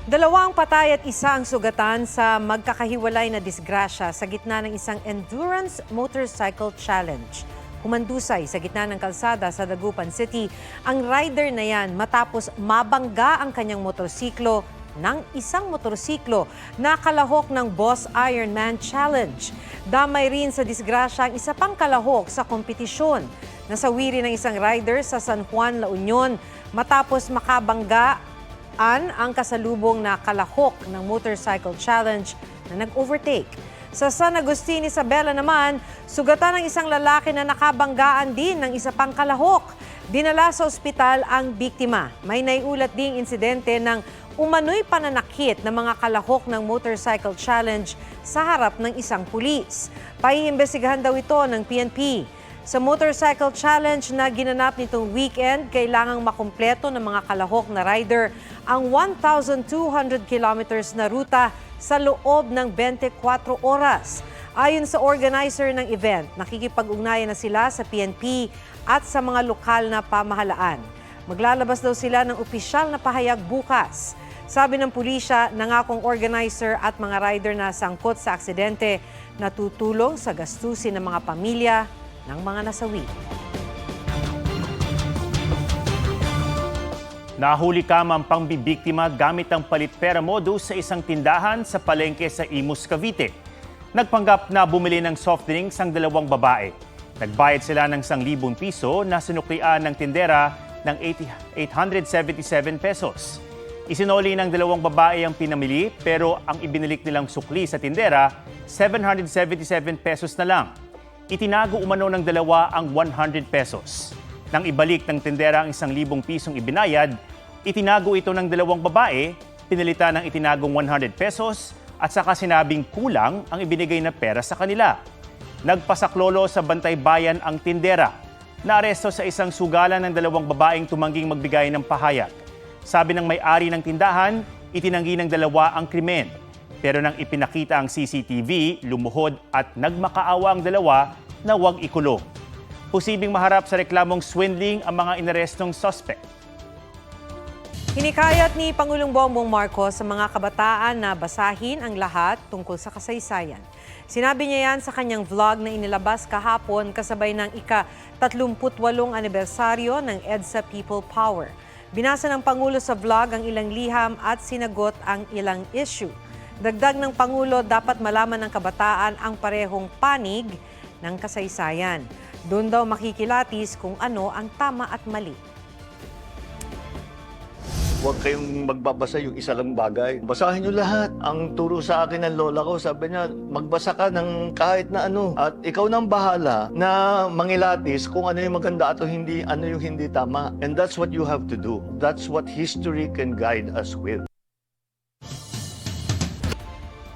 Dalawang patay at isa ang sugatan sa magkakahiwalay na disgrasya sa gitna ng isang endurance motorcycle challenge. Humandusay sa gitna ng kalsada sa Dagupan City ang rider na yan matapos mabangga ang kanyang motorsiklo ng isang motorsiklo na kalahok ng Boss Ironman Challenge. Damay rin sa disgrasya ang isa pang kalahok sa kompetisyon. Nasawiri ng isang rider sa San Juan, La Union matapos makabangga ang kasalubong na kalahok ng motorcycle challenge na nag-overtake. Sa San Agustin, Isabela naman, sugatan ng isang lalaki na nakabanggaan din ng isa pang kalahok. Dinala sa ospital ang biktima. May naiulat ding insidente ng umano'y pananakit ng mga kalahok ng motorcycle challenge sa harap ng isang pulis. Paiimbestigahan daw ito ng PNP. Sa motorcycle challenge na ginanap nitong weekend, kailangang makumpleto ng mga kalahok na rider ang 1,200 kilometers na ruta sa loob ng 24 oras. Ayon sa organizer ng event, nakikipag-ugnayan na sila sa PNP at sa mga lokal na pamahalaan. Maglalabas daw sila ng opisyal na pahayag bukas. Sabi ng pulisya, nangakong organizer at mga rider na sangkot sa aksidente na tutulong sa gastusin ng mga pamilya ng mga nasawi. Nahuli ang pangbibiktima gamit ang palit pera modus sa isang tindahan sa palengke sa Imus, Cavite. Nagpanggap na bumili ng soft drinks ang dalawang babae. Nagbayad sila ng 1,000 piso na sinuklian ng tindera ng 877 pesos. Isinoli ng dalawang babae ang pinamili pero ang ibinilik nilang sukli sa tindera, 777 pesos na lang. Itinago umano ng dalawa ang 100 pesos. Nang ibalik ng tindera ang 1,000 pisong ibinayad, itinago ito ng dalawang babae, pinalitan ng itinagong 100 pesos at saka sinabing kulang ang ibinigay na pera sa kanila. Nagpasaklolo sa Bantay Bayan ang tindera. Naaresto sa isang sugalan ng dalawang babaeng tumangging magbigay ng pahayag. Sabi ng may-ari ng tindahan, itinanggi ng dalawa ang krimen. Pero nang ipinakita ang CCTV, lumuhod at nagmakaawa ang dalawa na huwag ikulong. Posibleng maharap sa reklamong swindling ang mga inarestong suspect. Hinikayat ni Pangulong Bongbong Marcos sa mga kabataan na basahin ang lahat tungkol sa kasaysayan. Sinabi niya yan sa kanyang vlog na inilabas kahapon kasabay ng ika-38 anibersaryo ng EDSA People Power. Binasa ng Pangulo sa vlog ang ilang liham at sinagot ang ilang issue. Dagdag ng Pangulo, dapat malaman ng kabataan ang parehong panig ng kasaysayan. Doon daw makikilatis kung ano ang tama at mali. Huwag kayong magbabasa yung isa lang bagay. Basahin nyo lahat. Ang turo sa akin ng lola ko, sabi niya, magbasa ka ng kahit na ano. At ikaw nang bahala na mangilatis kung ano yung maganda at hindi, ano yung hindi tama. And that's what you have to do. That's what history can guide us with.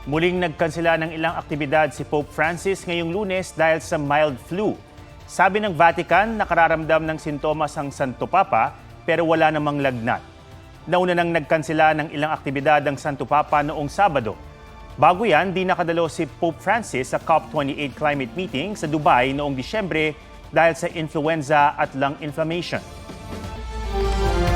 Muling nagkansela ng ilang aktibidad si Pope Francis ngayong Lunes dahil sa mild flu. Sabi ng Vatican, nakararamdam ng sintomas ang Santo Papa pero wala namang lagnat. Nauna nang nagkansela ng ilang aktibidad ang Santo Papa noong Sabado. Bago yan, di nakadalo si Pope Francis sa COP28 climate meeting sa Dubai noong Disyembre dahil sa influenza at lung inflammation.